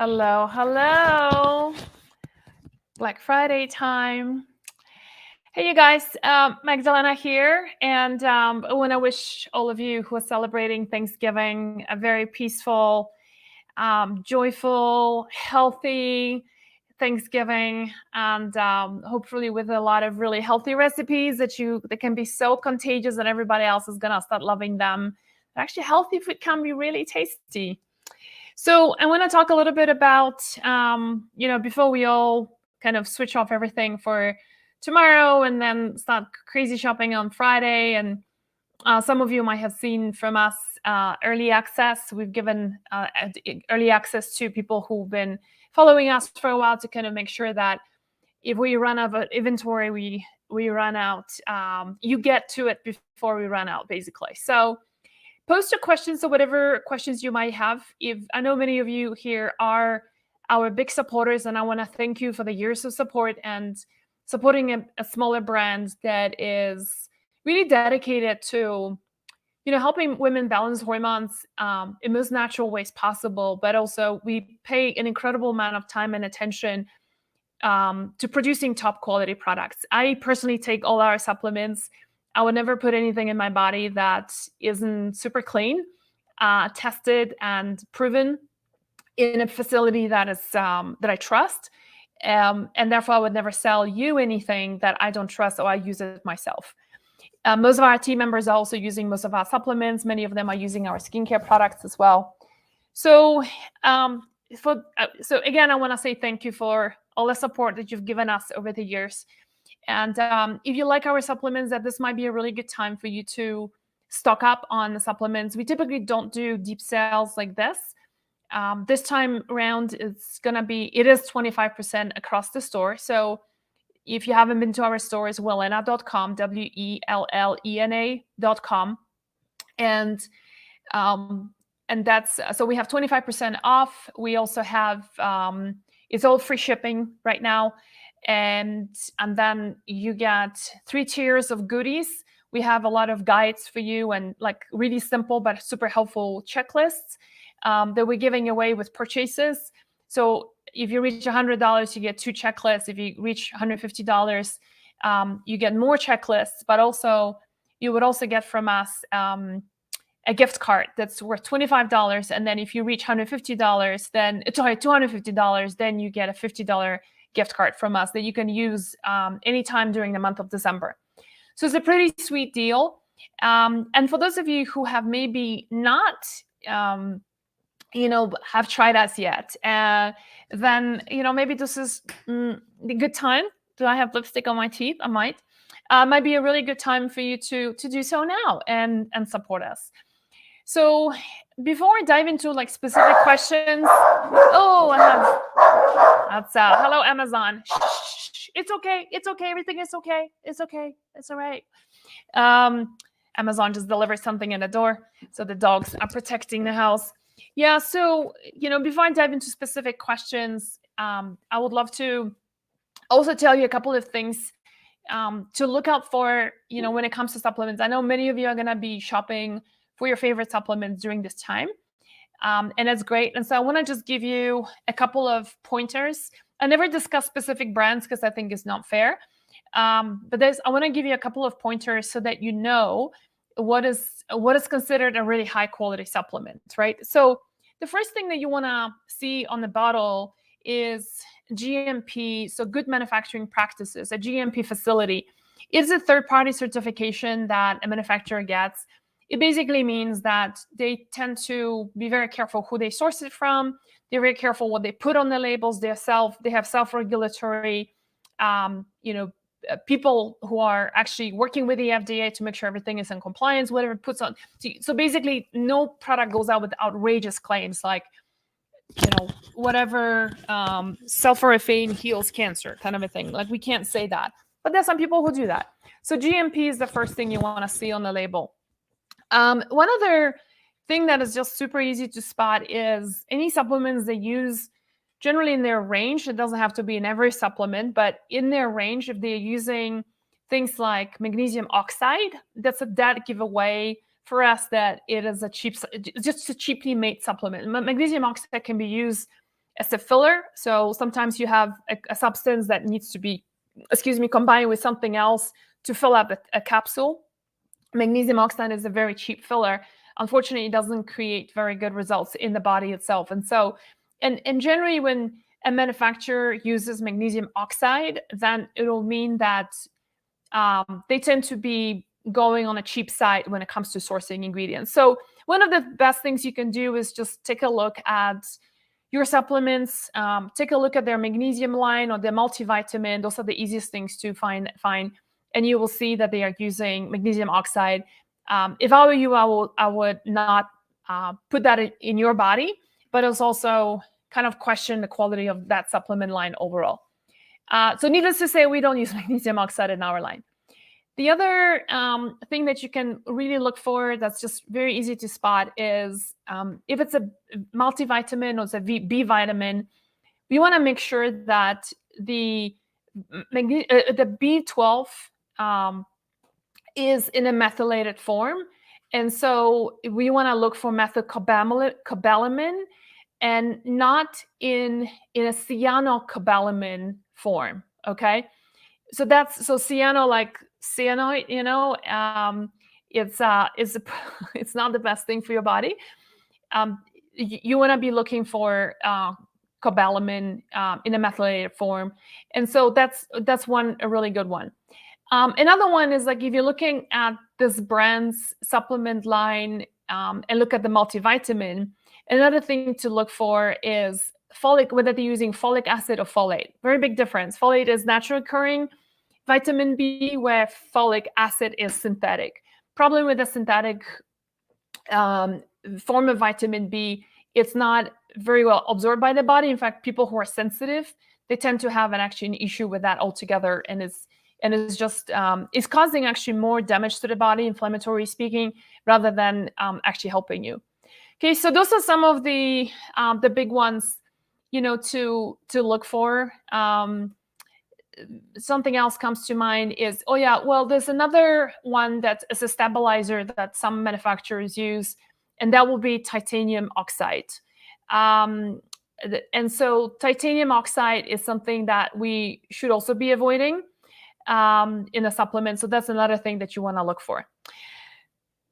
Hello, hello. Black Friday time. Hey, you guys. Magdalena here. And I want to wish all of you who are celebrating Thanksgiving a very peaceful, joyful, healthy Thanksgiving. And hopefully with a lot of really healthy recipes that can be so contagious that everybody else is going to start loving them. Actually, healthy food can be really tasty. So I want to talk a little bit about, before we all kind of switch off everything for tomorrow and then start crazy shopping on Friday. And some of you might have seen from us early access. We've given early access to people who've been following us for a while to kind of make sure that if we run out of inventory, we run out. You get to it before we run out, basically. So post your questions or whatever questions you might have. If I know many of you here are our big supporters, and I want to thank you for the years of support and supporting a smaller brand that is really dedicated to, helping women balance hormones in most natural ways possible. But also, we pay an incredible amount of time and attention to producing top quality products. I personally take all our supplements. I would never put anything in my body that isn't super clean, tested and proven in a facility that is that I trust. And therefore, I would never sell you anything that I don't trust or I use it myself. Most of our team members are also using most of our supplements. Many of them are using our skincare products as well. So, again, I want to say thank you for all the support that you've given us over the years. And if you like our supplements, that this might be a really good time for you to stock up on the supplements. We typically don't do deep sales like this. This time around, it is 25% across the store. So if you haven't been to our stores, wellena.com, WELLENA.com. And that's, so we have 25% off. We also have, it's all free shipping right now. And then you get 3 tiers of goodies. We have a lot of guides for you and like really simple but super helpful checklists that we're giving away with purchases. So if you reach $100, you get 2 checklists. If you reach $150, you get more checklists, but also you would also get from us a gift card that's worth $25. And then if you reach $250, then you get a $50 gift card from us that you can use anytime during the month of December. So it's a pretty sweet deal. And for those of you who have maybe not, have tried us yet, then, maybe this is the good time. Do I have lipstick on my teeth? I might. Might be a really good time for you to do so now and support us. So before I dive into like specific questions, hello, Amazon. Shh, it's okay. It's okay. Everything is okay. It's okay. It's all right. Amazon just delivered something in the door. So the dogs are protecting the house. Yeah. So, before I dive into specific questions, I would love to also tell you a couple of things to look out for, when it comes to supplements. I know many of you are going to be shopping for your favorite supplements during this time. And that's great. And so I want to just give you a couple of pointers. I never discuss specific brands because I think it's not fair. But I want to give you a couple of pointers so that you know what is considered a really high quality supplement, right? So the first thing that you want to see on the bottle is GMP, so good manufacturing practices, a GMP facility. It's a third-party certification that a manufacturer gets. It basically means that they tend to be very careful who they source it from. They're very careful what they put on the labels. They have self-regulatory, people who are actually working with the FDA to make sure everything is in compliance, whatever it puts on. So basically, no product goes out with outrageous claims like, whatever sulforaphane heals cancer kind of a thing. Like, we can't say that. But there's some people who do that. So GMP is the first thing you want to see on the label. One other thing that is just super easy to spot is any supplements they use generally in their range. It doesn't have to be in every supplement, but in their range, if they're using things like magnesium oxide, that's a dead giveaway for us that it is just a cheaply made supplement. Magnesium oxide can be used as a filler. So sometimes you have a substance that needs to be, combined with something else to fill up a capsule. Magnesium oxide is a very cheap filler. Unfortunately, it doesn't create very good results in the body itself. And so, and generally when a manufacturer uses magnesium oxide, then it'll mean that they tend to be going on a cheap side when it comes to sourcing ingredients. So one of the best things you can do is just take a look at your supplements, take a look at their magnesium line or their multivitamin. Those are the easiest things to find, and you will see that they are using magnesium oxide. If I were you, I would not put that in your body, but it's also kind of question the quality of that supplement line overall. So needless to say, we don't use magnesium oxide in our line. The other thing that you can really look for that's just very easy to spot is if it's a multivitamin or it's a B vitamin, we want to make sure that the B12 is in a methylated form. And so we want to look for methylcobalamin and not in a cyanocobalamin form, okay? So cyano, like cyanoid, it's not the best thing for your body. You want to be looking for cobalamin in a methylated form, and so that's a really good one. Another one is like if you're looking at this brand's supplement line and look at the multivitamin, another thing to look for is folic, whether they're using folic acid or folate. Very big difference. Folate is natural occurring vitamin B, where folic acid is synthetic. Problem with the synthetic form of vitamin B, it's not very well absorbed by the body. In fact, people who are sensitive, they tend to have an issue with that altogether, and it's just it's causing actually more damage to the body, inflammatory speaking, rather than actually helping you. Okay, so those are some of the big ones, to look for. Something else comes to mind is, there's another one that is a stabilizer that some manufacturers use, and that will be titanium oxide. And so titanium oxide is something that we should also be avoiding in a supplement. So that's another thing that you want to look for.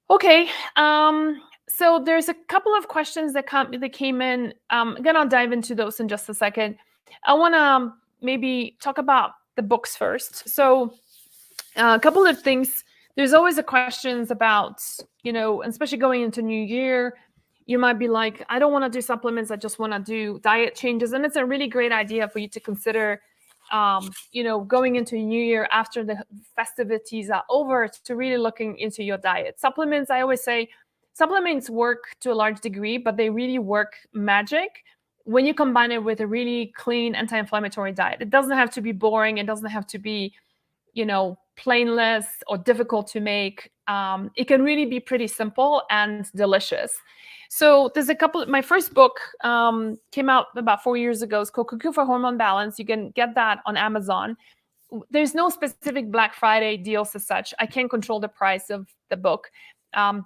Okay. So there's a couple of questions that came in. Again, I'll dive into those in just a second. I want to maybe talk about the books first. So a couple of things. There's always a questions about, especially going into New Year, you might be like, I don't want to do supplements. I just want to do diet changes. And it's a really great idea for you to consider, going into New Year after the festivities are over, to really looking into your diet. Supplements, I always say, supplements work to a large degree, but they really work magic when you combine it with a really clean anti-inflammatory diet. It doesn't have to be boring. It doesn't have to be, plainless or difficult to make. It can really be pretty simple and delicious. So there's my first book came out about 4 years ago. It's called Cooking for Hormone Balance. You can get that on Amazon. There's no specific Black Friday deals as such. I can't control the price of the book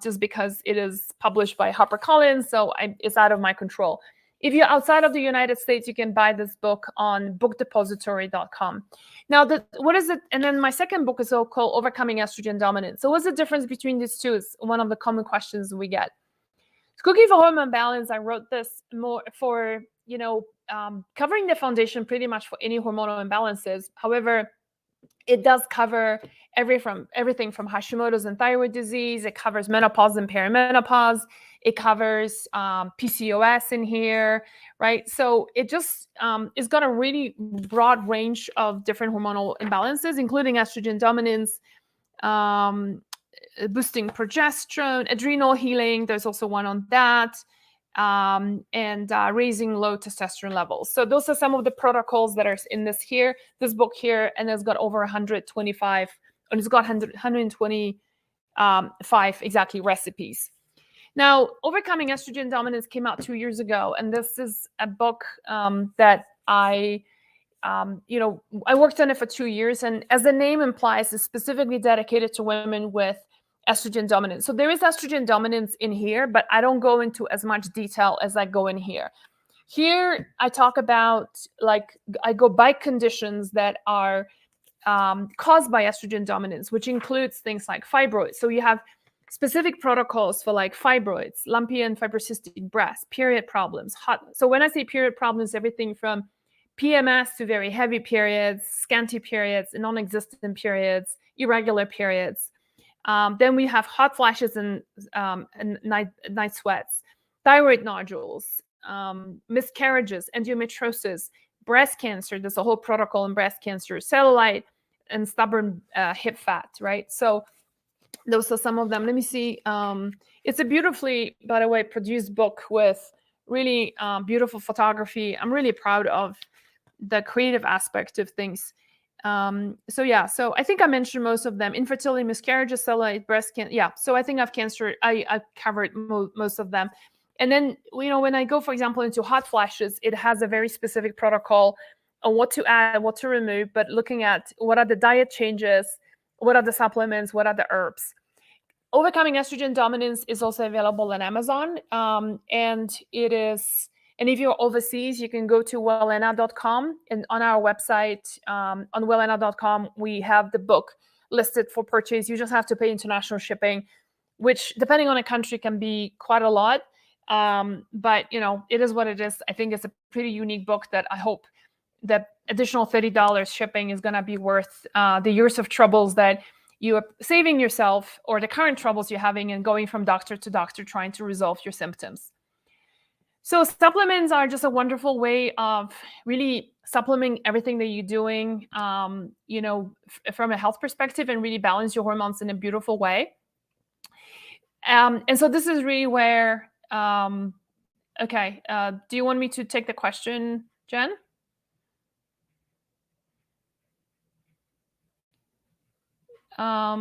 just because it is published by HarperCollins, so it's out of my control. If you're outside of the United States, you can buy this book on bookdepository.com. Now, what is it? And then my second book is called Overcoming Estrogen Dominance. So what's the difference between these two is one of the common questions we get. Cooking for Hormone Balance, I wrote this more for, covering the foundation pretty much for any hormonal imbalances. However, it does cover everything from Hashimoto's and thyroid disease. It covers menopause and perimenopause. It covers PCOS in here, right? So it just it's got a really broad range of different hormonal imbalances, including estrogen dominance, boosting progesterone, adrenal healing. There's also one on that, and raising low testosterone levels. So those are some of the protocols that are in this book here, and it's got over 125, and it's got 125 exactly recipes. Now, Overcoming Estrogen Dominance came out 2 years ago, and this is a book that I worked on it for 2 years, and as the name implies, it's specifically dedicated to women with estrogen dominance. So there is estrogen dominance in here, but I don't go into as much detail as I go in here. Here I talk about, like, I go by conditions that are caused by estrogen dominance, which includes things like fibroids. So you have specific protocols for like fibroids, lumpy and fibrocystic breast, period problems, hot. So when I say period problems, everything from PMS to very heavy periods, scanty periods, non-existent periods, irregular periods. Then we have hot flashes and night sweats, thyroid nodules, miscarriages, endometriosis, breast cancer. There's a whole protocol in breast cancer, cellulite, and stubborn hip fat, right? So those are some of them. Let me see. It's a beautifully, by the way, produced book with really beautiful photography. I'm really proud of the creative aspect of things. So yeah, so I think I mentioned most of them: infertility, miscarriages, cellulite, breast cancer. Yeah, so I think I covered most of them. And then, when I go, for example, into hot flashes, it has a very specific protocol on what to add, what to remove, but looking at what are the diet changes, what are the supplements, what are the herbs. Overcoming Estrogen Dominance is also available on Amazon, and if you're overseas, you can go to wellena.com, and on our website, on wellena.com, we have the book listed for purchase. You just have to pay international shipping, which, depending on a country, can be quite a lot. But it is what it is. I think it's a pretty unique book that I hope that additional $30 shipping is going to be worth the years of troubles that you are saving yourself, or the current troubles you're having and going from doctor to doctor trying to resolve your symptoms. So supplements are just a wonderful way of really supplementing everything that you're doing, from a health perspective, and really balance your hormones in a beautiful way. And so this is really where, okay, do you want me to take the question, Jen?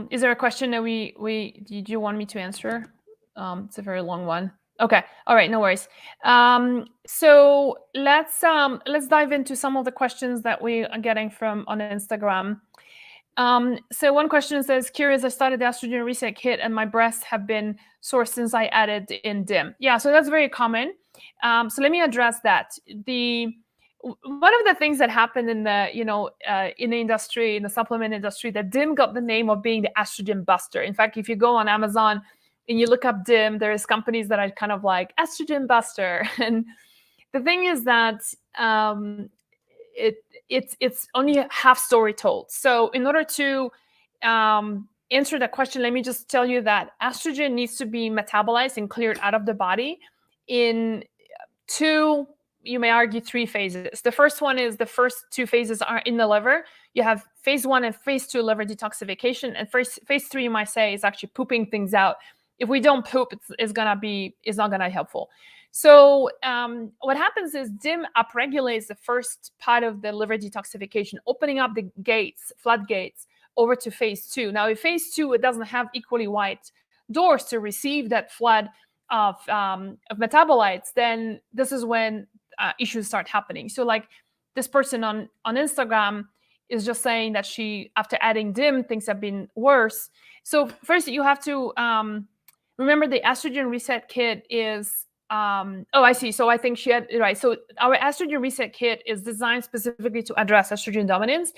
Is there a question that do you want me to answer? It's a very long one. Okay. All right. No worries. So let's dive into some of the questions that we are getting from on Instagram. So one question says, curious, I started the estrogen reset kit and my breasts have been sore since I added in DIM. Yeah. So that's very common. So let me address that. One of the things that happened in the in the industry, in the supplement industry, that DIM got the name of being the estrogen buster. In fact, if you go on Amazon and you look up DIM, there's companies that are kind of like estrogen buster. And the thing is that it's only a half story told. So in order to answer that question, let me just tell you that estrogen needs to be metabolized and cleared out of the body in two, you may argue, three phases. The first one is the first two phases are in the liver. You have phase 1 and phase 2 liver detoxification, and phase 3, you might say, is actually pooping things out. If we don't poop, it's not gonna be helpful. So what happens is DIM upregulates the first part of the liver detoxification, opening up the floodgates over to phase 2. Now, in phase 2, it doesn't have equally wide doors to receive that flood of metabolites. Then this is when issues start happening. So like this person on Instagram is just saying that she, after adding DIM, things have been worse. So first you have to remember the estrogen reset kit is, oh, I see. So I think she had, right. So our estrogen reset kit is designed specifically to address estrogen dominance,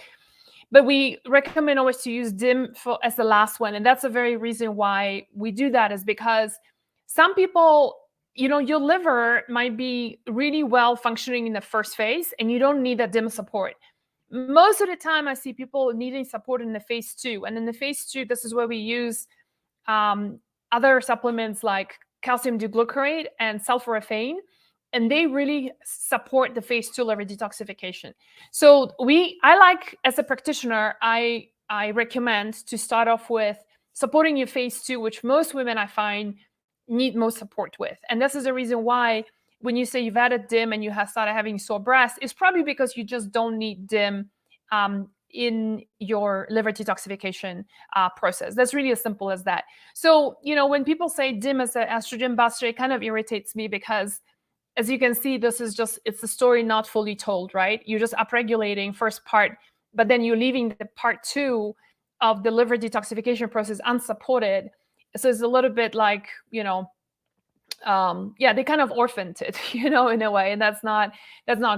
but we recommend always to use DIM as the last one. And that's the very reason why we do that, is because some people, your liver might be really well functioning in the first phase and you don't need that DIM support. Most of the time I see people needing support in the phase 2. And in the phase 2, this is where we use other supplements like calcium D-glucarate and sulforaphane, and they really support the phase 2 liver detoxification. So I like, as a practitioner, I recommend to start off with supporting your phase 2, which most women I find need most support with. And this is the reason why when you say you've added DIM and you have started having sore breasts, it's probably because you just don't need DIM in your liver detoxification process. That's really as simple as that. So, when people say DIM as an estrogen buster, it kind of irritates me because, as you can see, it's a story not fully told, right? You're just upregulating first part, but then you're leaving the part 2 of the liver detoxification process unsupported. So it's a little bit like, yeah, they kind of orphaned it, in a way, and that's not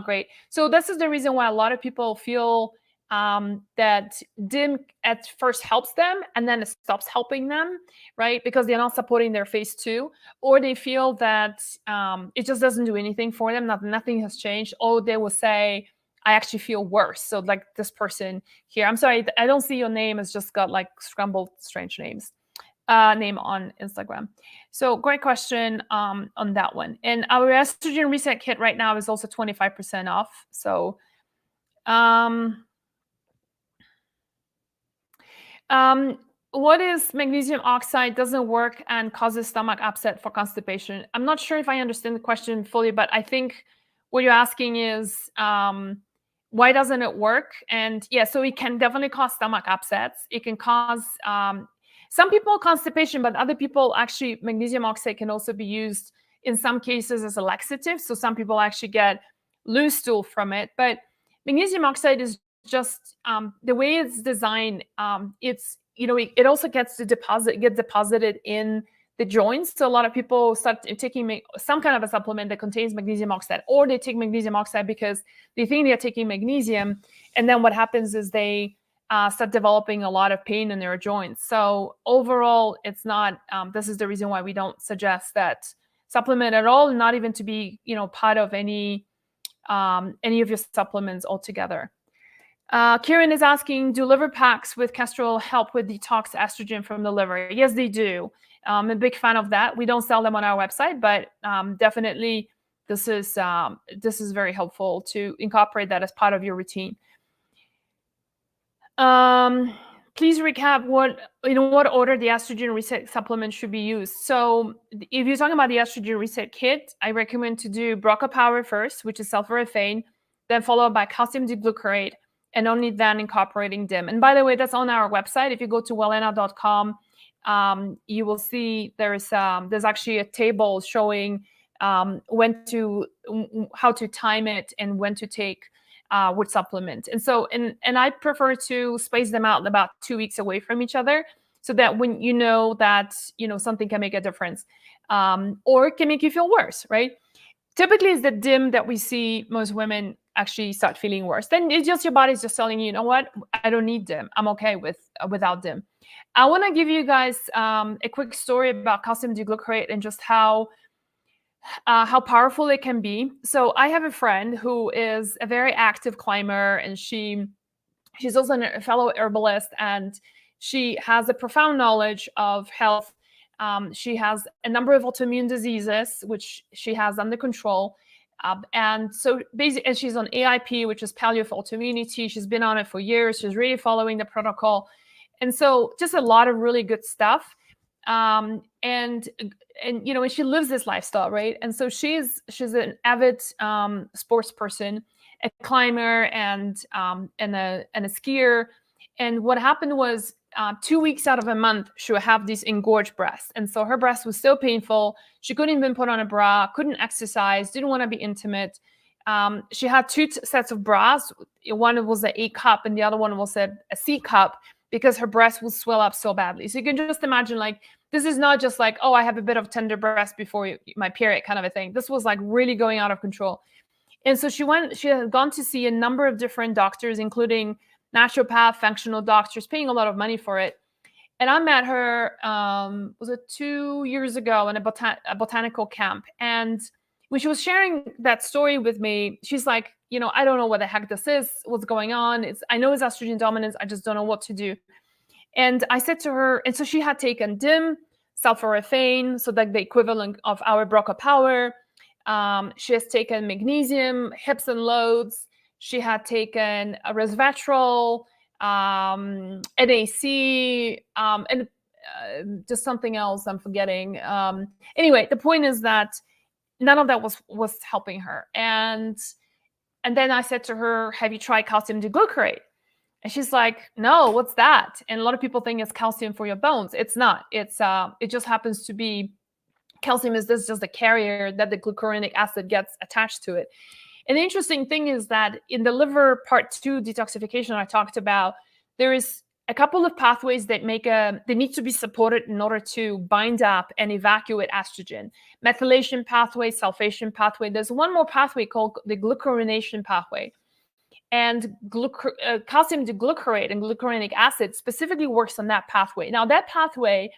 great. So this is the reason why a lot of people feel that DIM at first helps them and then it stops helping them, right? Because they're not supporting their phase 2, or they feel that it just doesn't do anything for them, nothing has changed. Or they will say, I actually feel worse. So like this person here, I'm sorry, I don't see your name. It's just got like scrambled strange names. Name on Instagram. So great question on that one. And our estrogen reset kit right now is also 25% off. So what is magnesium oxide doesn't work and causes stomach upset for constipation? I'm not sure if I understand the question fully, but I think what you're asking is why doesn't it work? And yeah, so it can definitely cause stomach upsets. It can cause some people constipation, but other people actually magnesium oxide can also be used in some cases as a laxative. So some people actually get loose stool from it. But magnesium oxide is just the way it's designed. It's it also gets deposited in the joints. So a lot of people start taking some kind of a supplement that contains magnesium oxide, or they take magnesium oxide because they think they're taking magnesium, and then what happens is they start developing a lot of pain in their joints. So overall, it's not. This is the reason why we don't suggest that supplement at all, not even to be part of any of your supplements altogether. Kieran is asking, do liver packs with castor oil help with detox estrogen from the liver? Yes, they do. I'm a big fan of that. We don't sell them on our website, but definitely this is very helpful to incorporate that as part of your routine. Please recap in what order the estrogen reset supplement should be used. So if you're talking about the estrogen reset kit, I recommend to do Broca Power first, which is sulforaphane, then followed by calcium D-glucarate, and only then incorporating DIM. And by the way, that's on our website. If you go to wellena.com, you will see there's actually a table showing how to time it and when to take which supplement. And so, and I prefer to space them out about 2 weeks away from each other, so that when that something can make a difference, or it can make you feel worse, right? Typically, it's the DIM that we see most women actually start feeling worse. Then it's just your body's just telling you, you know what, I don't need DIM. I'm okay without DIM. I want to give you guys a quick story about calcium D-glucarate and just how powerful it can be. So I have a friend who is a very active climber, and she's also a fellow herbalist, and she has a profound knowledge of health. She has a number of autoimmune diseases, which she has under control. And so basically, and she's on AIP, which is Paleo for Autoimmunity. She's been on it for years. She's really following the protocol. And so just a lot of really good stuff. And she lives this lifestyle, right? And so she's an avid sports person, a climber, and a skier. And what happened was 2 weeks out of a month, she would have these engorged breasts. And so her breast was so painful. She couldn't even put on a bra, couldn't exercise, didn't want to be intimate. She had two sets of bras. One was an A cup and the other one was a C cup, because her breast would swell up so badly. So you can just imagine, like, this is not just like, oh, I have a bit of tender breast before my period kind of a thing. This was like really going out of control. And so she had gone to see a number of different doctors, including naturopath, functional doctors, paying a lot of money for it. And I met her, was it 2 years ago in a botanical camp. And when she was sharing that story with me, she's like, I don't know what the heck this is, what's going on. I know it's estrogen dominance. I just don't know what to do. And I said to her, and so she had taken DIM, sulforaphane, so like the equivalent of our Broca Power. She has taken magnesium, hips and loads. She had taken a resveratrol, NAC, and just something else I'm forgetting. Anyway, the point is that none of that was helping her. And then I said to her, have you tried calcium D-glucarate? And she's like, no, what's that? And a lot of people think it's calcium for your bones. It's not. It just happens to be calcium is just a carrier that the glucuronic acid gets attached to it. And the interesting thing is that in the liver part 2 detoxification I talked about, there is a couple of pathways that they need to be supported in order to bind up and evacuate estrogen. Methylation pathway, sulfation pathway. There's one more pathway called the glucuronation pathway. And calcium deglucarate and glucuronic acid specifically works on that pathway. Now, that pathway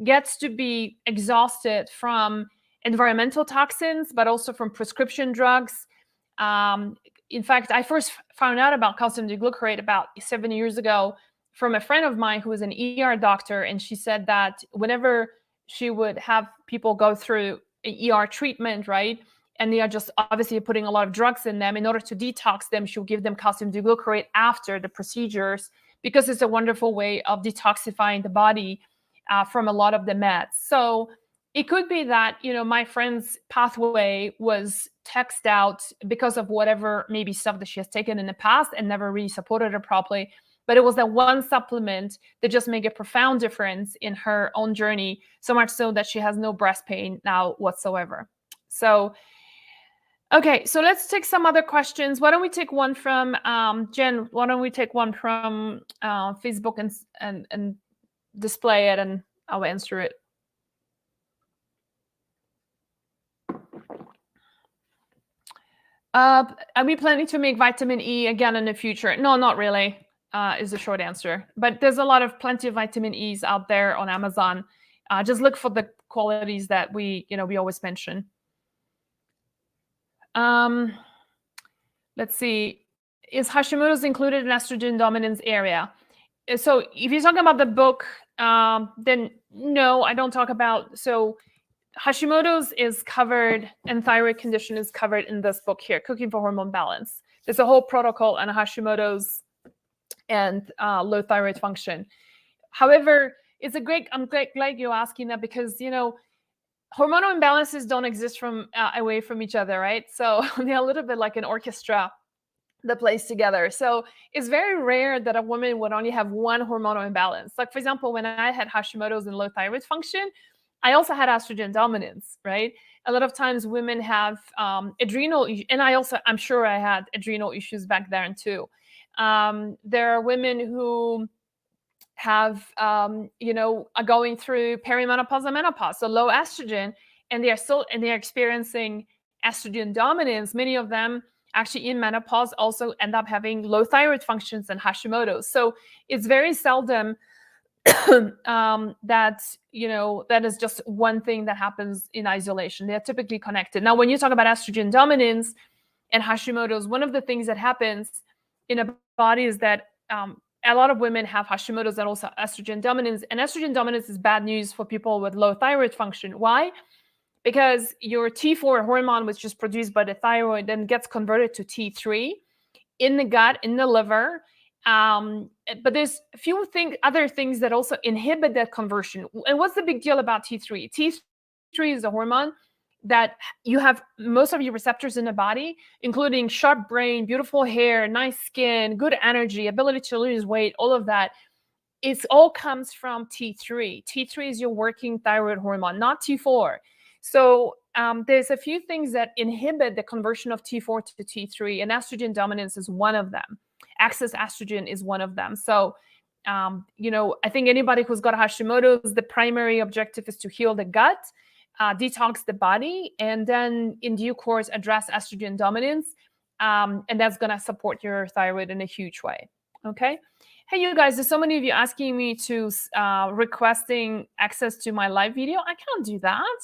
gets to be exhausted from environmental toxins, but also from prescription drugs. In fact, I first found out about calcium deglucarate about 7 years ago from a friend of mine who was an ER doctor, and she said that whenever she would have people go through an ER treatment, right, and they are just obviously putting a lot of drugs in them, in order to detox them, she'll give them calcium deglucarate after the procedures, because it's a wonderful way of detoxifying the body from a lot of the meds. So it could be that, my friend's pathway was texted out because of whatever maybe stuff that she has taken in the past and never really supported her properly. But it was that one supplement that just made a profound difference in her own journey, so much so that she has no breast pain now whatsoever. So, okay, so let's take some other questions. Why don't we take one from Jen? Why don't we take one from Facebook and display it, and I'll answer it. Are we planning to make vitamin E again in the future? No, not really, is the short answer. But there's plenty of vitamin E's out there on Amazon. Just look for the qualities that we always mention. Let's see. Is Hashimoto's included in estrogen dominance area? So if you're talking about the book, then no, I don't talk about. So Hashimoto's is covered, and thyroid condition is covered in this book here, Cooking for Hormone Balance. There's a whole protocol on Hashimoto's and low thyroid function. However, I'm glad you're asking that, because, hormonal imbalances don't exist from away from each other, right? So they're a little bit like an orchestra that plays together. So it's very rare that a woman would only have one hormonal imbalance. Like, for example, when I had Hashimoto's and low thyroid function, I also had estrogen dominance, right? A lot of times women have adrenal, and I'm sure I had adrenal issues back then too. There are women who have, are going through perimenopause and menopause, so low estrogen, and they're experiencing estrogen dominance. Many of them actually in menopause also end up having low thyroid functions and Hashimoto's. So it's very seldom that is just one thing that happens in isolation. They're typically connected. Now, when you talk about estrogen dominance and Hashimoto's, one of the things that happens in a body is that a lot of women have Hashimoto's and also estrogen dominance. And estrogen dominance is bad news for people with low thyroid function. Why? Because your T4 hormone, which is produced by the thyroid, then gets converted to T3 in the gut, in the liver. But there's a few other things that also inhibit that conversion. And what's the big deal about T3? T3 is a hormone that you have most of your receptors in the body, including sharp brain, beautiful hair, nice skin, good energy, ability to lose weight, all of that. It all comes from T3. T3 is your working thyroid hormone, not T4. So there's a few things that inhibit the conversion of T4 to T3, and estrogen dominance is one of them. Excess estrogen is one of them. So, I think anybody who's got Hashimoto's, the primary objective is to heal the gut, detox the body, and then in due course address estrogen dominance. And that's going to support your thyroid in a huge way. Okay. Hey, you guys, there's so many of you asking me to requesting access to my live video. I can't do that.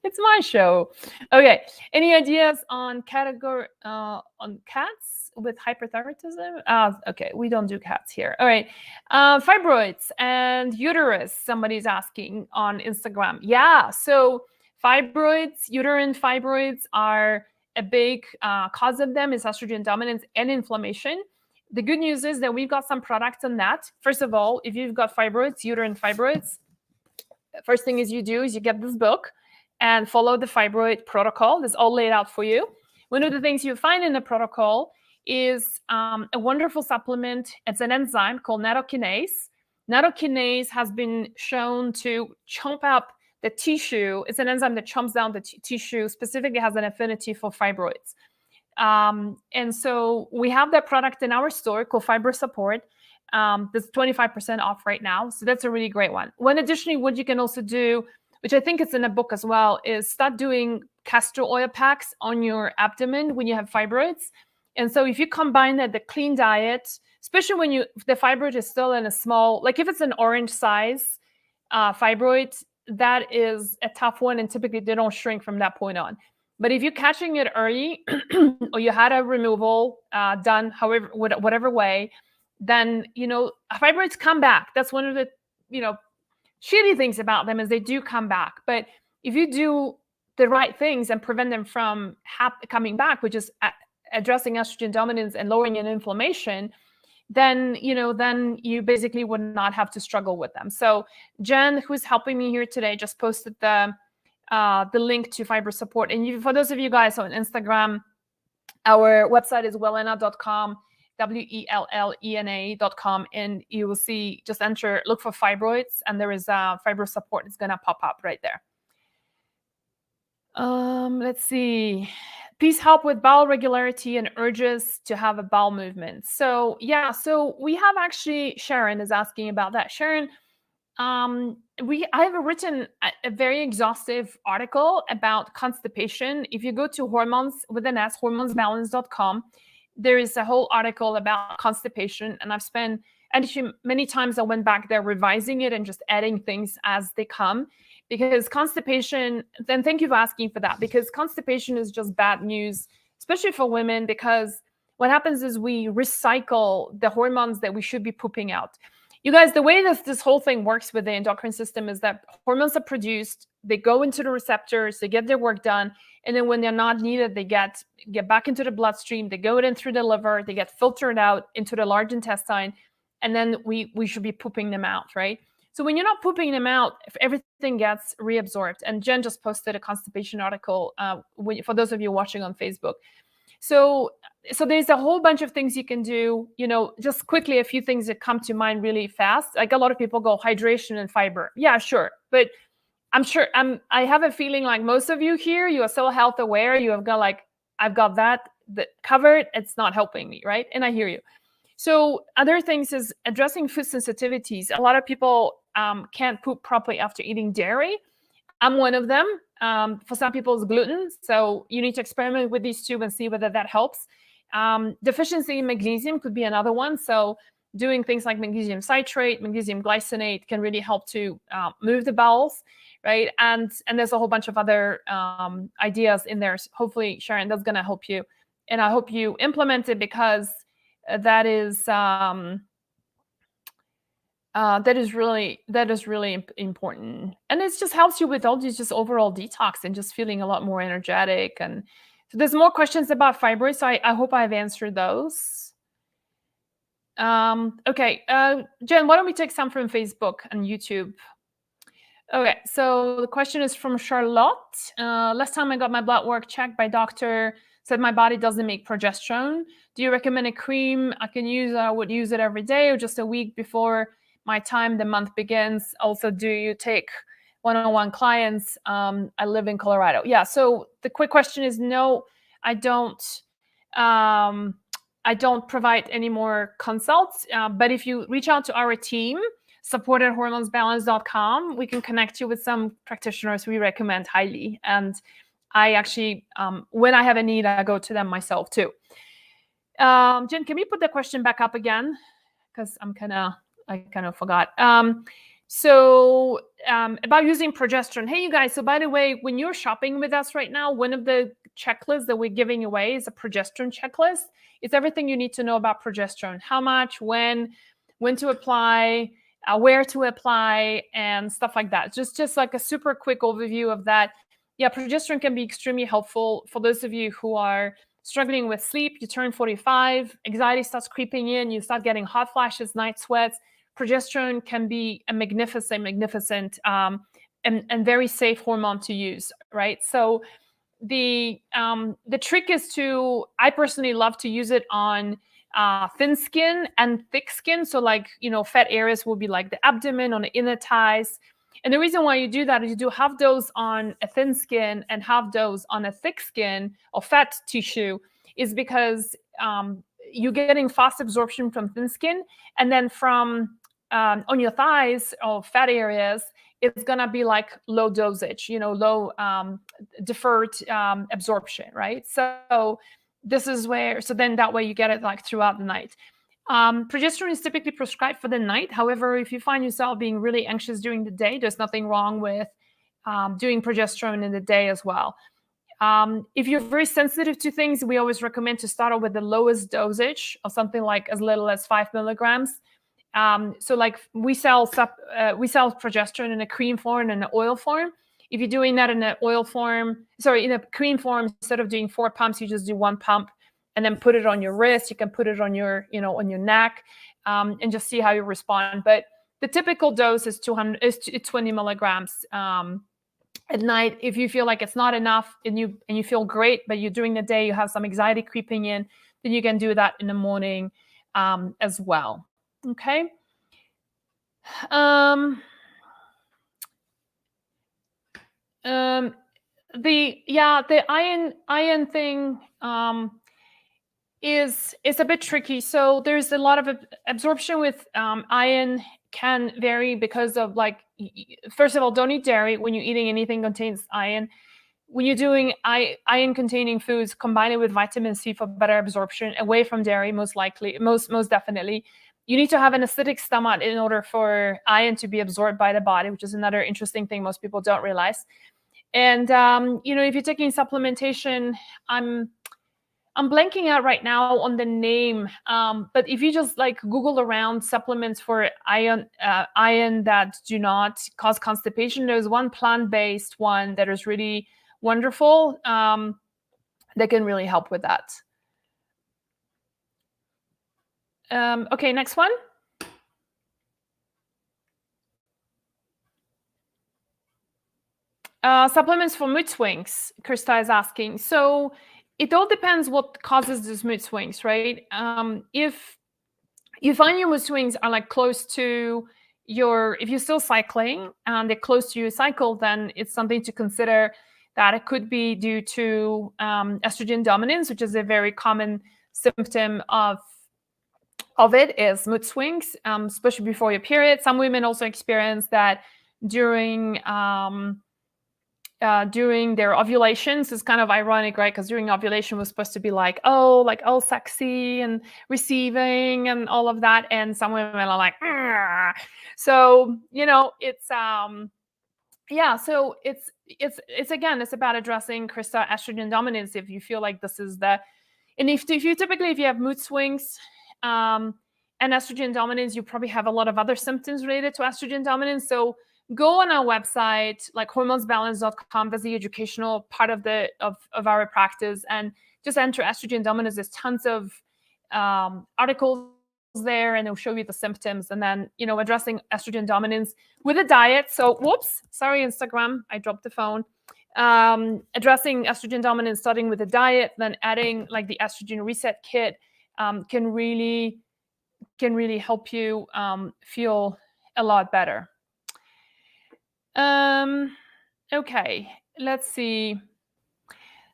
It's my show. Okay. Any ideas on on cats with hyperthyroidism? Okay, we don't do cats here. All right. Fibroids and uterus, somebody's asking on Instagram. Yeah, so fibroids, uterine fibroids are a big cause of them is estrogen dominance and inflammation. The good news is that we've got some products on that. First of all, if you've got fibroids, uterine fibroids, first thing you get this book and follow the fibroid protocol. It's all laid out for you. One of the things you find in the protocol is a wonderful supplement. It's an enzyme called nattokinase. Nattokinase has been shown to chomp up the tissue. It's an enzyme that chomps down the tissue, specifically has an affinity for fibroids. And so we have that product in our store called Fibro Support. That's 25% off right now. So that's a really great one. Additionally, what you can also do, which I think is in the book as well, is start doing castor oil packs on your abdomen when you have fibroids. And so if you combine that, the clean diet, especially when the fibroid is still in a small, like if it's an orange size fibroid, that is a tough one. And typically they don't shrink from that point on. But if you're catching it early or you had a removal done, however, whatever way, then, fibroids come back. That's one of the, shitty things about them is they do come back. But if you do the right things and prevent them from coming back, which is addressing estrogen dominance and lowering an inflammation, then you basically would not have to struggle with them. So Jen, who's helping me here today, just posted the link to Fibro Support. And for those of you guys on Instagram, our website is wellena.com, WELLENA.com, and you will see, just look for fibroids, and there is Fibro Support. It's going to pop up right there. Let's see. Please help with bowel regularity and urges to have a bowel movement. So yeah, so we have actually, Sharon is asking about that. Sharon, I have written a very exhaustive article about constipation. If you go to hormones with an S, hormonesbalance.com, there is a whole article about constipation, and I've spent, actually many times I went back there revising it and just adding things as they come, because constipation, then thank you for asking for that, because constipation is just bad news, especially for women, because what happens is we recycle the hormones that we should be pooping out. You guys, the way this whole thing works with the endocrine system is that hormones are produced, they go into the receptors, they get their work done, and then when they're not needed, they get back into the bloodstream, they go in through the liver, they get filtered out into the large intestine, and then we should be pooping them out, right? So when you're not pooping them out, if everything gets reabsorbed. And Jen just posted a constipation article for those of you watching on Facebook. So there's a whole bunch of things you can do, just quickly, a few things that come to mind really fast. Like a lot of people go hydration and fiber. Yeah, sure. But I have a feeling like most of you here, you are so health aware. You have got I've got that covered. It's not helping me, right? And I hear you. So other things is addressing food sensitivities. A lot of people can't poop properly after eating dairy. I'm one of them. For some people, it's gluten. So you need to experiment with these two and see whether that helps. Deficiency in magnesium could be another one. So doing things like magnesium citrate, magnesium glycinate can really help to move the bowels, right? And there's a whole bunch of other ideas in there. So hopefully, Sharon, that's going to help you. And I hope you implement it, because that is really important, and it just helps you with all these just overall detox and just feeling a lot more energetic. And so there's more questions about fibroids, so I hope I've answered those. Okay, Jen, why don't we take some from Facebook and YouTube? Okay, so the question is from Charlotte. Last time I got my blood work checked by doctor, said my body doesn't make progesterone. Do you recommend a cream I can use? I would use it every day or just a week before my time the month begins. Also, do you take one-on-one clients? I live in Colorado. Yeah, so the quick question is no, I don't provide any more consults, but if you reach out to our team, support@hormonesbalance.com, we can connect you with some practitioners we recommend highly. And I actually, when I have a need, I go to them myself too. Jen, can we put the question back up again? Because I kind of forgot. So about using progesterone. Hey, you guys, so by the way, when you're shopping with us right now, one of the checklists that we're giving away is a progesterone checklist. It's everything you need to know about progesterone: how much, when to apply, where to apply, and stuff like that. Just like a super quick overview of that. Yeah, progesterone can be extremely helpful for those of you who are struggling with sleep. You turn 45, anxiety starts creeping in, you start getting hot flashes, night sweats. Progesterone can be a magnificent and very safe hormone to use, right? So the trick is I personally love to use it on thin skin and thick skin. So fat areas will be like the abdomen, on the inner thighs. And the reason why you do that is you do half dose on a thin skin and half dose on a thick skin or fat tissue, is because you're getting fast absorption from thin skin, and then from on your thighs or fatty areas, it's gonna be like low dosage, low deferred absorption, right? So this is where, so then that way you get it like throughout the night. Progesterone is typically prescribed for the night. However, if you find yourself being really anxious during the day, there's nothing wrong with doing progesterone in the day as well. If you're very sensitive to things, we always recommend to start off with the lowest dosage of something like as little as 5 milligrams. So like we sell progesterone in a cream form and an oil form. If you're doing that in in a cream form, instead of doing 4 pumps, you just do 1 pump and then put it on your wrist. You can put it on your, on your neck, and just see how you respond. But the typical dose is 20 milligrams at night. If you feel like it's not enough and you feel great, but you're during the day, you have some anxiety creeping in, then you can do that in the morning as well. Okay. The iron thing is a bit tricky. So there's a lot of absorption with iron can vary because of, like, first of all, don't eat dairy. When you're eating anything contains iron. When you're doing iron containing foods, combine it with vitamin C for better absorption, away from dairy, most definitely. You need to have an acidic stomach in order for iron to be absorbed by the body, which is another interesting thing most people don't realize. And if you're taking supplementation, I'm blanking out right now on the name, but if you just like Google around supplements for iron that do not cause constipation, there's one plant-based one that is really wonderful that can really help with that. Okay, next one. Supplements for mood swings, Krista is asking. So it all depends what causes these mood swings, right? If you find your mood swings are like close to if you're still cycling and they're close to your cycle, then it's something to consider that it could be due to estrogen dominance, which is a very common symptom of it, is mood swings, especially before your period. Some women also experience that during their ovulations. It's kind of ironic, right? Because during ovulation was supposed to be like all sexy and receiving and all of that, and some women are like, argh. So it's so it's again, it's about addressing, Krista, estrogen dominance. If you feel like this is and if you typically, if you have mood swings and estrogen dominance, you probably have a lot of other symptoms related to estrogen dominance. So go on our website, like hormonesbalance.com. That's the educational part of our practice, and just enter estrogen dominance. There's tons of articles there, and it'll show you the symptoms, and then addressing estrogen dominance with a diet. So whoops, sorry, Instagram, I dropped the phone. Addressing estrogen dominance starting with a diet, then adding like the estrogen reset kit can really help you feel a lot better. Okay, let's see.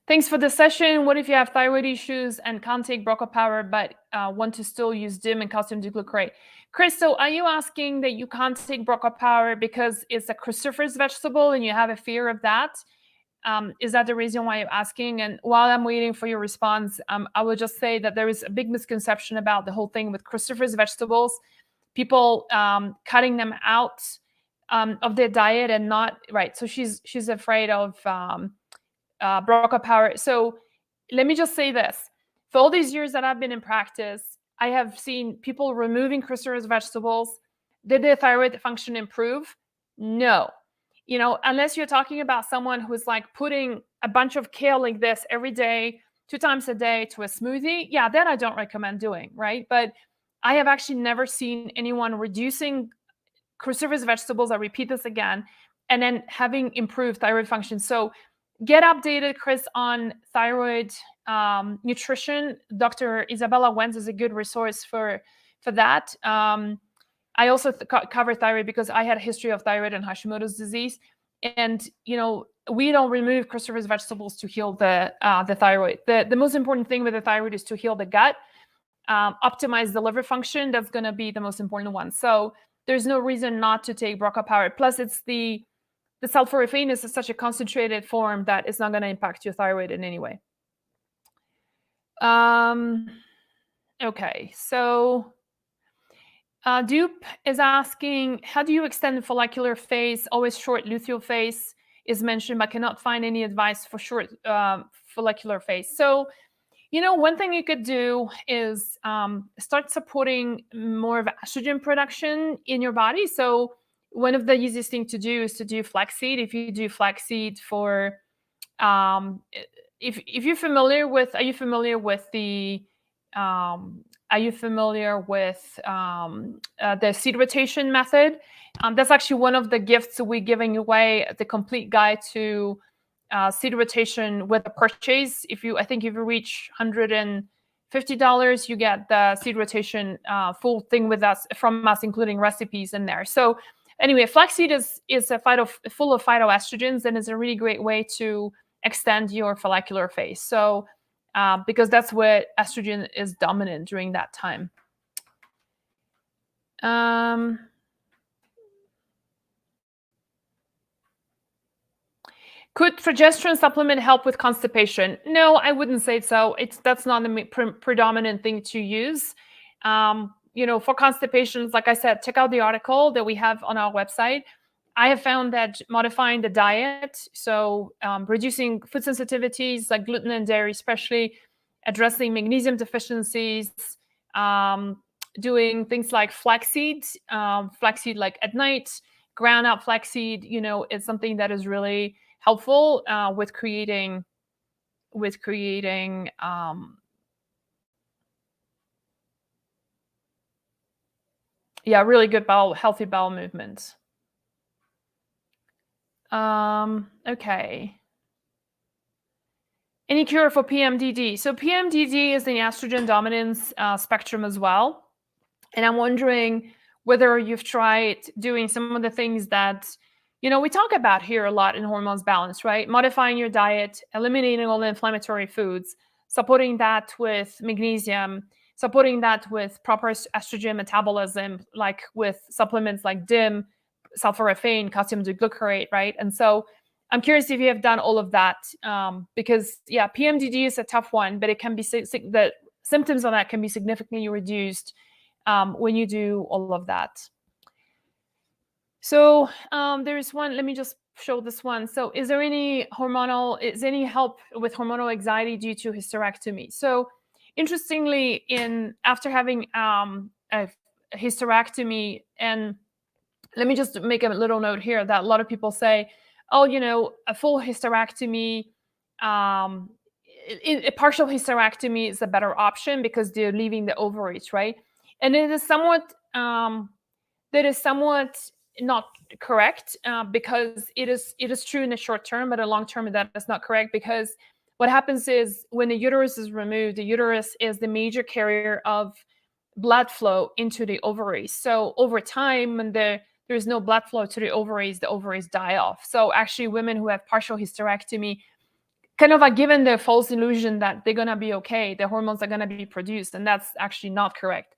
Thanks for the session. What if you have thyroid issues and can't take Broca Power, but want to still use DIM and calcium D-glucarate? Crystal, are you asking that you can't take Broca Power because it's a cruciferous vegetable and you have a fear of that? Is that the reason why you're asking? And while I'm waiting for your response, I will just say that there is a big misconception about the whole thing with cruciferous vegetables. People cutting them out of their diet and not right. So she's afraid of Broca Power. So let me just say this: for all these years that I've been in practice, I have seen people removing cruciferous vegetables. Did their thyroid function improve? No. Unless you're talking about someone who's like putting a bunch of kale like this every day, 2 times a day to a smoothie, yeah, that I don't recommend doing, right? But I have actually never seen anyone reducing cruciferous vegetables, I repeat this again, and then having improved thyroid function. So get updated, Chris, on thyroid nutrition. Dr. Isabella Wentz is a good resource for that. I also cover thyroid because I had a history of thyroid and Hashimoto's disease. And, we don't remove cruciferous vegetables to heal the thyroid. The most important thing with the thyroid is to heal the gut. optimize the liver function, that's going to be the most important one. So there's no reason not to take Broca Power. Plus, it's the sulforaphane is such a concentrated form that it's not going to impact your thyroid in any way. Okay, so Dupe is asking, how do you extend the follicular phase? Always short luteal phase is mentioned, but cannot find any advice for short follicular phase. So, one thing you could do is start supporting more of estrogen production in your body. So one of the easiest thing to do is to do flaxseed. If you do flaxseed for, if you're familiar with, are you familiar with the seed rotation method? That's actually one of the gifts we're giving away, the complete guide to seed rotation with a purchase. I think if you reach $150, you get the seed rotation full thing from us, including recipes in there. So anyway, flaxseed is full of phytoestrogens, and is a really great way to extend your follicular phase. So because that's where estrogen is dominant during that time. Could progesterone supplement help with constipation? No, I wouldn't say so. That's not the predominant thing to use. For constipations, like I said, check out the article that we have on our website. I have found that modifying the diet, so reducing food sensitivities like gluten and dairy, especially addressing magnesium deficiencies, doing things like flaxseed like at night, ground out flaxseed, it's something that is really helpful with creating really good healthy bowel movements. Okay. Any cure for PMDD? So PMDD is the estrogen dominance spectrum as well. And I'm wondering whether you've tried doing some of the things that, we talk about here a lot in Hormones Balance, right? Modifying your diet, eliminating all the inflammatory foods, supporting that with magnesium, supporting that with proper estrogen metabolism, like with supplements like DIM, sulforaphane, calcium D-glucarate, right? And so I'm curious if you have done all of that, because PMDD is a tough one, but it can be the symptoms of that can be significantly reduced when you do all of that. So there is one. Let me just show this one. So is there any help with hormonal anxiety due to hysterectomy? So interestingly, after having a hysterectomy, and let me just make a little note here that a lot of people say, oh, a full hysterectomy, a partial hysterectomy is a better option because they're leaving the ovaries, right? And it is somewhat not correct because it is true in the short term, but in the long term that is not correct, because what happens is when the uterus is removed, the uterus is the major carrier of blood flow into the ovaries. So over time, when there's no blood flow to the ovaries die off. So actually women who have partial hysterectomy kind of are given the false illusion that they're going to be okay, the hormones are going to be produced, and that's actually not correct.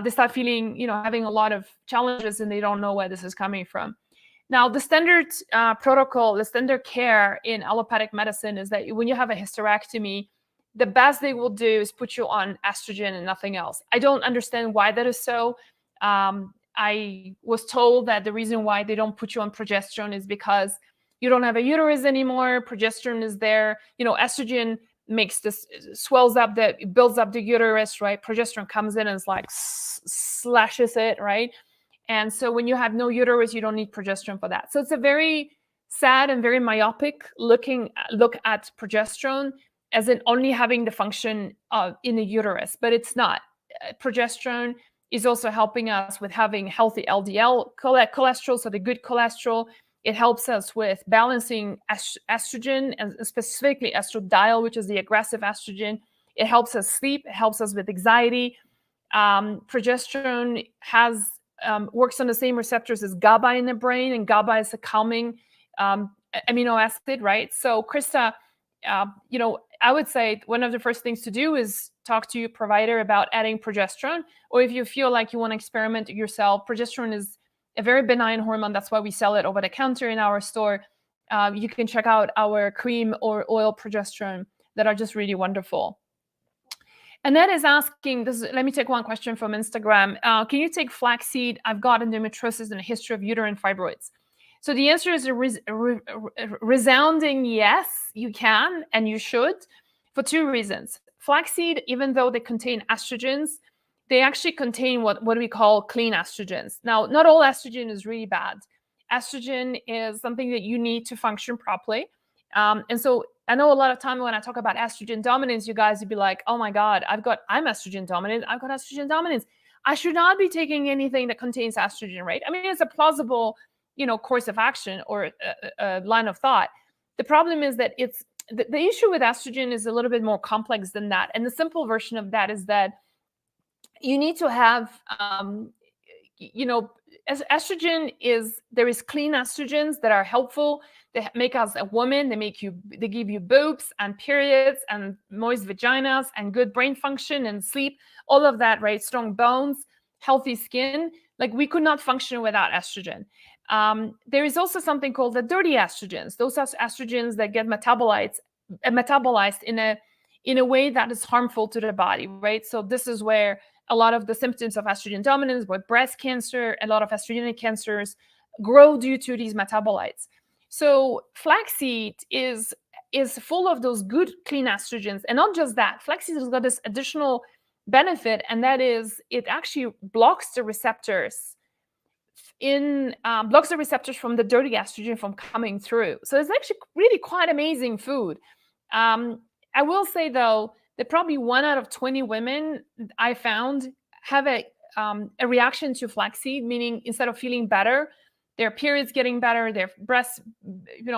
They start feeling, having a lot of challenges, and they don't know where this is coming from. Now, the standard protocol, the standard care in allopathic medicine is that when you have a hysterectomy, the best they will do is put you on estrogen and nothing else. I don't understand why that is so. I was told that the reason why they don't put you on progesterone is because you don't have a uterus anymore. Progesterone is there. Estrogen makes this, builds up the uterus, right? Progesterone comes in and is like slashes it, right? And so when you have no uterus, you don't need progesterone for that. So it's a very sad and very myopic look at progesterone as in only having the function in the uterus, but it's not. Progesterone is also helping us with having healthy LDL cholesterol, so the good cholesterol. It helps us with balancing estrogen, and specifically estradiol, which is the aggressive estrogen. It helps us sleep. It helps us with anxiety. Progesterone works on the same receptors as GABA in the brain, and GABA is a calming amino acid, right? So, Krista, I would say one of the first things to do is talk to your provider about adding progesterone, or if you feel like you want to experiment yourself. Progesterone is a very benign hormone. That's why we sell it over the counter in our store. You can check out our cream or oil progesterone that are just really wonderful. Annette is asking, let me take one question from Instagram. Can you take flaxseed? I've got endometriosis and a history of uterine fibroids. So the answer is a resounding yes, you can and you should, for two reasons. Flaxseed, even though they contain estrogens, they actually contain what we call clean estrogens. Now, not all estrogen is really bad. Estrogen is something that you need to function properly. And so I know a lot of time when I talk about estrogen dominance, you guys would be like, oh my God, I'm estrogen dominant. I've got estrogen dominance. I should not be taking anything that contains estrogen, right? I mean, it's a plausible, course of action or a line of thought. The problem is that the issue with estrogen is a little bit more complex than that. And the simple version of that is that you need to have, as estrogen there is clean estrogens that are helpful. They make us a woman. They give you boobs and periods and moist vaginas and good brain function and sleep, all of that, right? Strong bones, healthy skin. Like, we could not function without estrogen. There is also something called the dirty estrogens. Those are estrogens that get metabolized in a way that is harmful to the body, right? So this is where a lot of the symptoms of estrogen dominance, with breast cancer, a lot of estrogenic cancers grow due to these metabolites. So flaxseed is full of those good, clean estrogens. And not just that, flaxseed has got this additional benefit, and that is it actually blocks the receptors from the dirty estrogen from coming through. So it's actually really quite amazing food. I will say, though, that probably 1 out of 20 women I found have a reaction to flaxseed, meaning instead of feeling better, their periods getting better, their breast,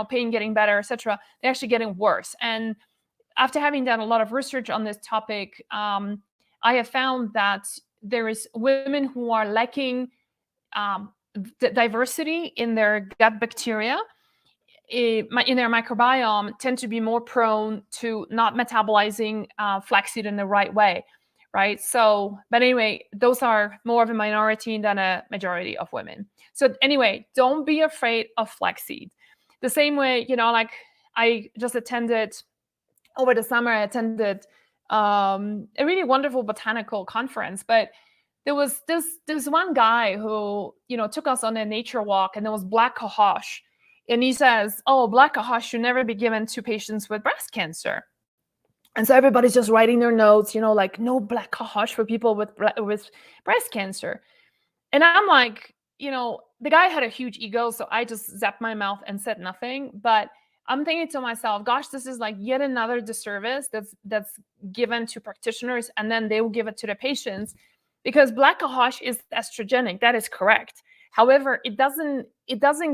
pain getting better, etc., they're actually getting worse. And after having done a lot of research on this topic, I have found that there is women who are lacking diversity in their gut bacteria, in their microbiome, tend to be more prone to not metabolizing flaxseed in the right way, right? So, but anyway, those are more of a minority than a majority of women. So anyway, don't be afraid of flaxseed. The same way, like I just attended over the summer, a really wonderful botanical conference, but there was this one guy who, took us on a nature walk, and there was black cohosh. And he says, oh, black cohosh should never be given to patients with breast cancer. And so everybody's just writing their notes, like no black cohosh for people with breast cancer. And I'm like, the guy had a huge ego, so I just zapped my mouth and said nothing. But I'm thinking to myself, gosh, this is like yet another disservice that's given to practitioners, and then they will give it to the patients, because black cohosh is estrogenic. That is correct. However, it doesn't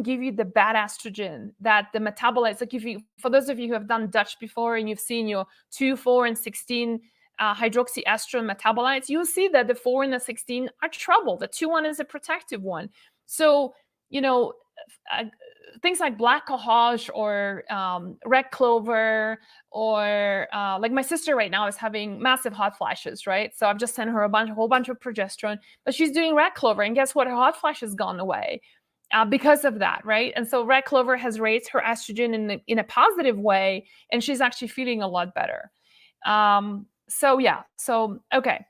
give you the bad estrogen that the metabolites, like for those of you who have done Dutch before and you've seen your 2, 4, and 16 hydroxyestrogen metabolites, you'll see that the 4 and the 16 are trouble. The 2-1 is a protective one. So, things like black cohosh or red clover, or like my sister right now is having massive hot flashes, right? So I've just sent her a whole bunch of progesterone, but she's doing red clover, and guess what? Her hot flash has gone away because of that, right? And so red clover has raised her estrogen in a positive way, and she's actually feeling a lot better. So yeah, so okay.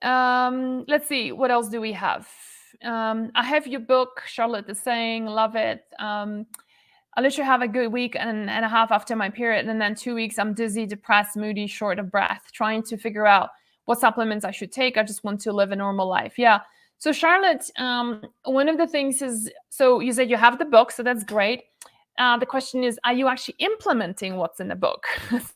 Let's see, what else do we have? I have your book, Charlotte is saying, love it. I literally have a good week and a half after my period, and then 2 weeks I'm dizzy, depressed, moody, short of breath, trying to figure out what supplements I should take. I just want to live a normal life. Yeah. So Charlotte, one of the things is, so you said you have the book, so that's great. The question is, are you actually implementing what's in the book?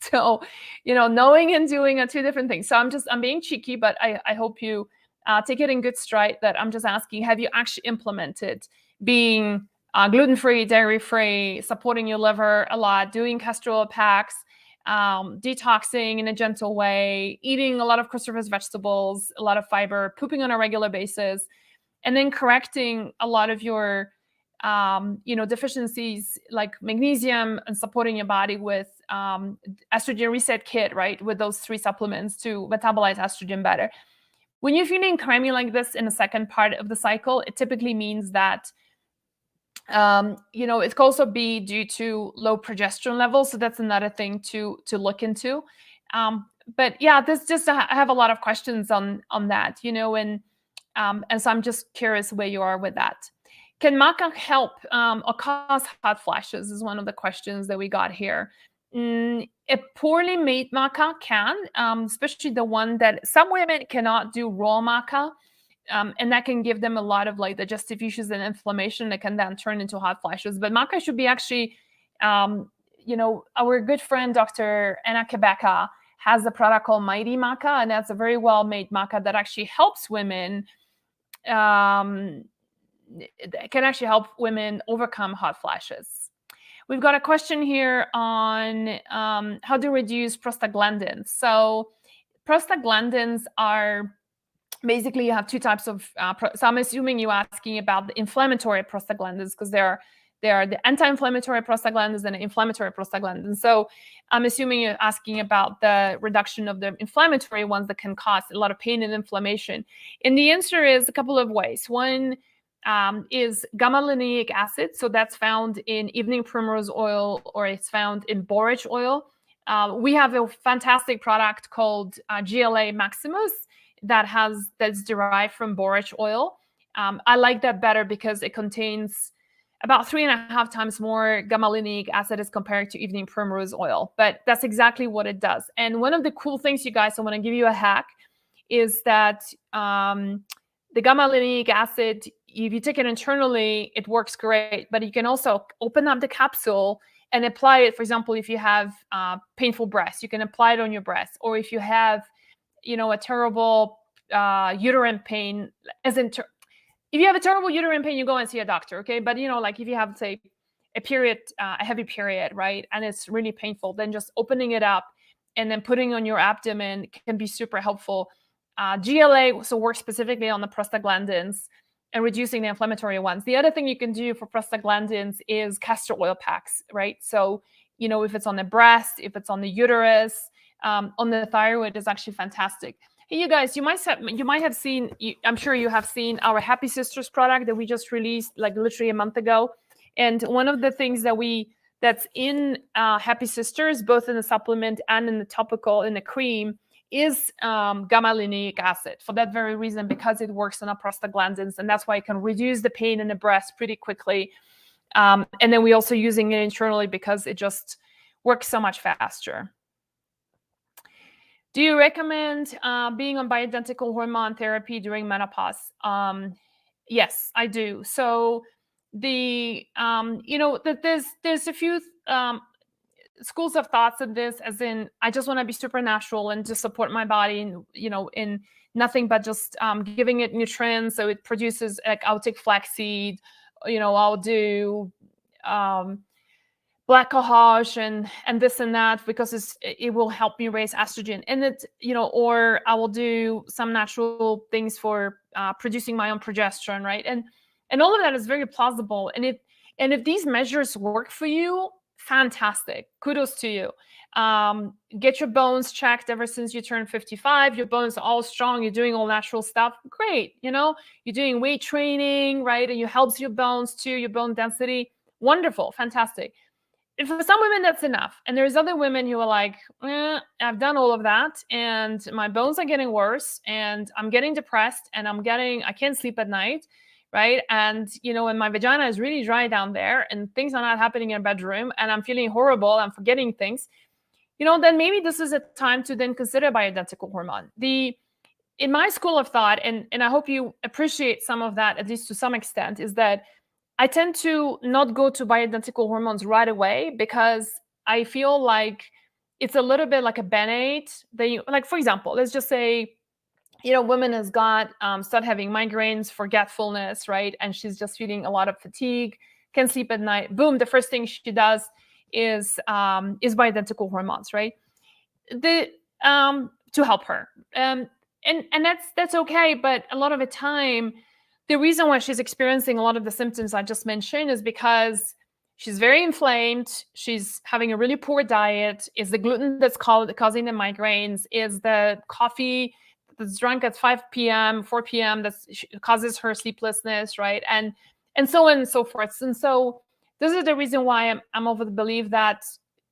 So, knowing and doing are two different things. So I'm being cheeky, but I hope you take it in good stride that I'm just asking, have you actually implemented being gluten-free, dairy-free, supporting your liver a lot, doing castor oil packs, detoxing in a gentle way, eating a lot of cruciferous vegetables, a lot of fiber, pooping on a regular basis, and then correcting a lot of your deficiencies like magnesium, and supporting your body with estrogen reset kit, right, with those 3 supplements to metabolize estrogen better. When you're feeling crammy like this in the second part of the cycle, it typically means that it could also be due to low progesterone levels. So that's another thing to look into. But yeah, I have a lot of questions on that, and so I'm just curious where you are with that. Can maca help or cause hot flashes is one of the questions that we got here. A poorly made maca can, especially the one that some women cannot do raw maca. And that can give them a lot of like digestive issues and inflammation that can then turn into hot flashes. But maca should be actually, our good friend, Dr. Anna Kebeka, has a product called Mighty Maca, and that's a very well-made maca that actually helps women, can actually help women overcome hot flashes. We've got a question here on how to reduce prostaglandins. So prostaglandins are basically, you have 2 types of, so I'm assuming you're asking about the inflammatory prostaglandins, because there are the anti-inflammatory prostaglandins and the inflammatory prostaglandins. So I'm assuming you're asking about the reduction of the inflammatory ones that can cause a lot of pain and inflammation. And the answer is a couple of ways. One is gamma-linolenic acid. So that's found in evening primrose oil, or it's found in borage oil. We have a fantastic product called GLA Maximus that's derived from borage oil. I like that better because it contains about 3.5 times more gamma-linolenic acid as compared to evening primrose oil. But that's exactly what it does. And one of the cool things, you guys, I want to give you a hack, is that the gamma-linolenic acid, if you take it internally, it works great. But you can also open up the capsule and apply it. For example, if you have painful breasts, you can apply it on your breasts. Or if you have a terrible uterine pain, if you have a terrible uterine pain, you go and see a doctor, okay? But like if you have, say, a heavy period, right, and it's really painful, then just opening it up and then putting on your abdomen can be super helpful. GLA also works specifically on the prostaglandins and reducing the inflammatory ones. The other thing you can do for prostaglandins is castor oil packs, right? So if it's on the breast, if it's on the uterus, on the thyroid, is actually fantastic. Hey, you guys, you might have seen, I'm sure you have seen our Happy Sisters product that we just released like literally a month ago. And one of the things that's in Happy Sisters, both in the supplement and in the topical, in the cream, is gamma-linolenic acid, for that very reason, because it works on our prostaglandins, and that's why it can reduce the pain in the breast pretty quickly. And then we're also using it internally because it just works so much faster. Do you recommend being on bioidentical hormone therapy during menopause? Yes, I do. So there's a few schools of thoughts in this, as in, I just want to be supernatural and just support my body, in nothing but just giving it nutrients. So it produces, like, I'll take flaxseed, I'll do black cohosh and this and that, because it will help me raise estrogen. And or I will do some natural things for producing my own progesterone, right? And all of that is very plausible. And if these measures work for you, fantastic. Kudos to you. Get your bones checked ever since you turned 55. Your bones are all strong. You're doing all natural stuff. Great. You're doing weight training, right? And it helps your bones too, your bone density. Wonderful. Fantastic. And for some women, that's enough. And there's other women who are like, I've done all of that, and my bones are getting worse, and I'm getting depressed, and I can't sleep at night, right? And, and my vagina is really dry down there, and things are not happening in a bedroom, and I'm feeling horrible, I'm forgetting things, then maybe this is a time to then consider bioidentical hormone. In my school of thought, and I hope you appreciate some of that, at least to some extent, is that I tend to not go to bioidentical hormones right away, because I feel like it's a little bit like a Band-Aid. Like, for example, let's just say, woman has start having migraines, forgetfulness, right? And she's just feeling a lot of fatigue, can sleep at night. Boom, the first thing she does is bioidentical hormones, right? To help her. And that's okay, but a lot of the time, the reason why she's experiencing a lot of the symptoms I just mentioned is because She's very inflamed. She's having a really poor diet. Is the gluten that's causing the migraines? Is the coffee that's drunk at 5 p.m., 4 p.m. that causes her sleeplessness, right? And so on and so forth. And so this is the reason why I'm of the belief that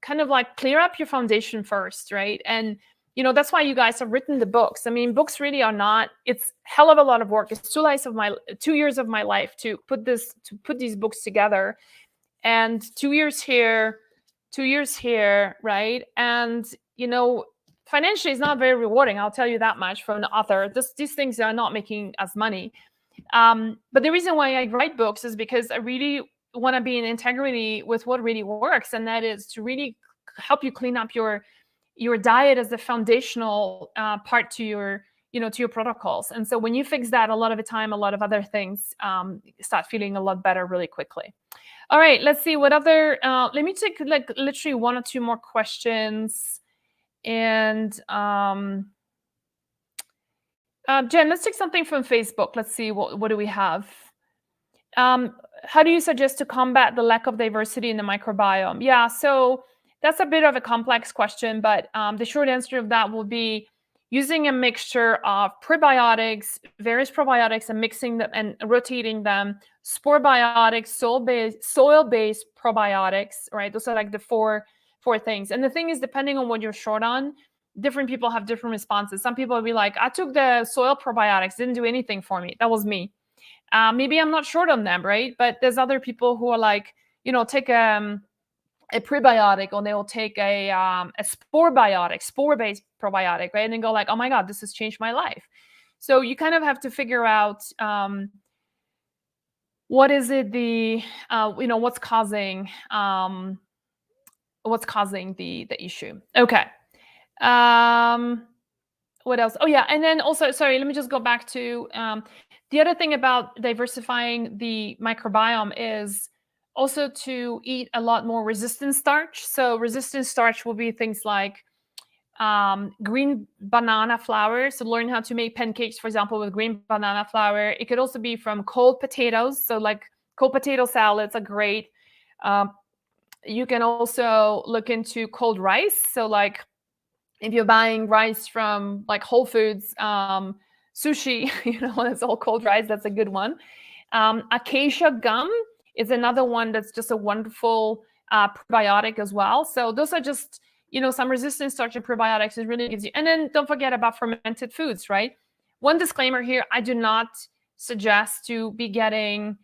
kind of like clear up your foundation first, right? And that's why you guys have written the books. I mean, books really are not. It's hell of a lot of work. It's 2 years of my life to put these books together. And 2 years here, 2 years here, right? And financially, it's not very rewarding. I'll tell you that much from an author. These things are not making us money. But the reason why I write books is because I really want to be in integrity with what really works, and that is to really help you clean up your diet as the foundational part to your to your protocols. And so when you fix that, a lot of the time, a lot of other things start feeling a lot better really quickly. All right, let's see what other. Let me take like literally one or two more questions, and Jen, let's take something from Facebook. Let's see what do we have. How do you suggest to combat the lack of diversity in the microbiome? Yeah, so that's a bit of a complex question, but the short answer of that will be using a mixture of prebiotics, various probiotics, and mixing them and rotating them. Spore biotics, soil-based probiotics, right? Those are like the four things. And the thing is, depending on what you're short on, different people have different responses. Some people will be like, I took the soil probiotics, didn't do anything for me. That was me. Maybe I'm not short on them, right? But there's other people who are like, take a prebiotic, or they will take a spore-based probiotic, right? And then go like, oh my God, this has changed my life. So you kind of have to figure out what is it what's causing the issue. Okay. What else? Oh yeah, and then also, sorry, let me just go back to the other thing about diversifying the microbiome is also to eat a lot more resistant starch. So resistant starch will be things like green banana flour. So learn how to make pancakes, for example, with green banana flour. It could also be from cold potatoes. So like cold potato salads are great. You can also look into cold rice. So like if you're buying rice from like Whole Foods, sushi, it's all cold rice. That's a good one. Acacia gum is another one that's just a wonderful probiotic as well. So those are just, some resistant starch and probiotics. It really gives you. And then don't forget about fermented foods, right? One disclaimer here: I do not suggest to be getting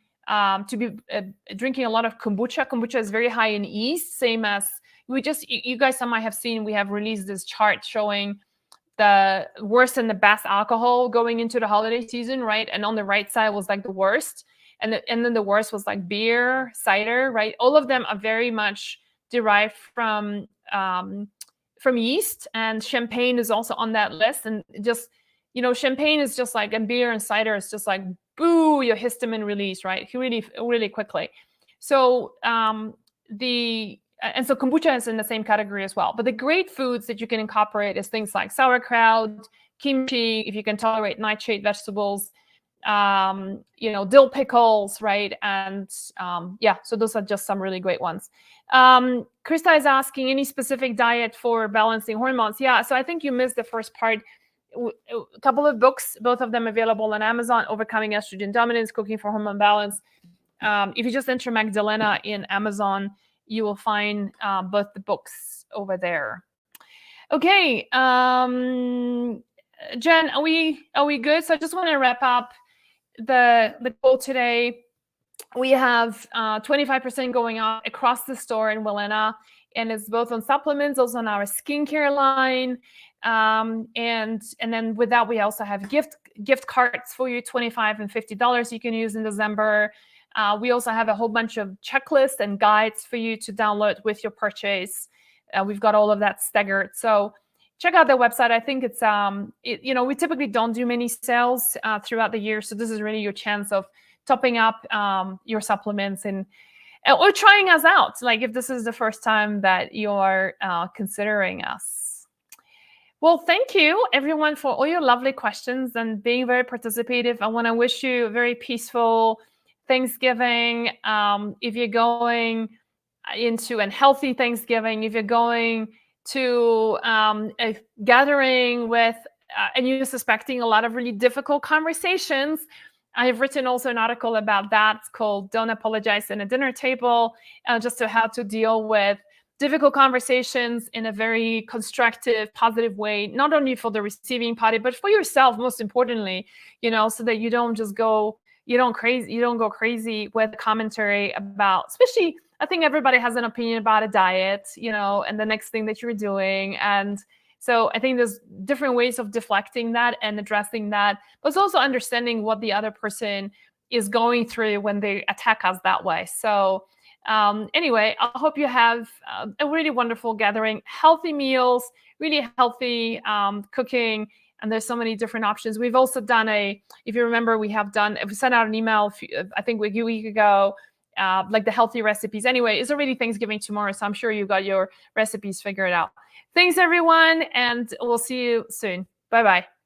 drinking a lot of kombucha. Kombucha is very high in yeast, same as you guys might have seen, we have released this chart showing the worst and the best alcohol going into the holiday season, right? And on the right side was like the worst, and then the worst was like beer, cider, right? All of them are very much derived from yeast, and champagne is also on that list. And just champagne is just like, and beer and cider is just like, boo, your histamine release, right? Really, really quickly. So and so kombucha is in the same category as well. But the great foods that you can incorporate is things like sauerkraut, kimchi, if you can tolerate nightshade vegetables, dill pickles, right? And so those are just some really great ones. Krista is asking, any specific diet for balancing hormones? Yeah, so I think you missed the first part. A couple of books, both of them available on Amazon: Overcoming Estrogen Dominance, Cooking for Hormone Balance. If you just enter Magdalena in Amazon, you will find both the books over there. Okay, Jen, are we good? So I just want to wrap up the call today. We have 25% going on across the store in Wellena, and it's both on supplements, also on our skincare line. And then with that, we also have gift cards for you, $25 and $50 you can use in December. We also have a whole bunch of checklists and guides for you to download with your purchase. We've got all of that staggered. So check out their website. I think it's, we typically don't do many sales throughout the year. So this is really your chance of topping up your supplements or trying us out. Like if this is the first time that you're considering us. Well, thank you everyone for all your lovely questions and being very participative. I want to wish you a very peaceful Thanksgiving. If you're going into a healthy Thanksgiving, if you're going to a gathering with, and you're suspecting a lot of really difficult conversations, I have written also an article about that. It's called Don't Apologize at a Dinner Table, just to how to deal with difficult conversations in a very constructive, positive way, not only for the receiving party, but for yourself, most importantly, so that you don't just go, you don't go crazy with commentary about, especially, I think everybody has an opinion about a diet, and the next thing that you're doing. And so I think there's different ways of deflecting that and addressing that, but it's also understanding what the other person is going through when they attack us that way. So anyway, I hope you have a really wonderful gathering, healthy meals, really healthy cooking. And there's so many different options. We've also done if you remember, we sent out an email, I think a week ago, like the healthy recipes. Anyway, it's already Thanksgiving tomorrow, so I'm sure you got your recipes figured out. Thanks, everyone, and we'll see you soon. Bye-bye.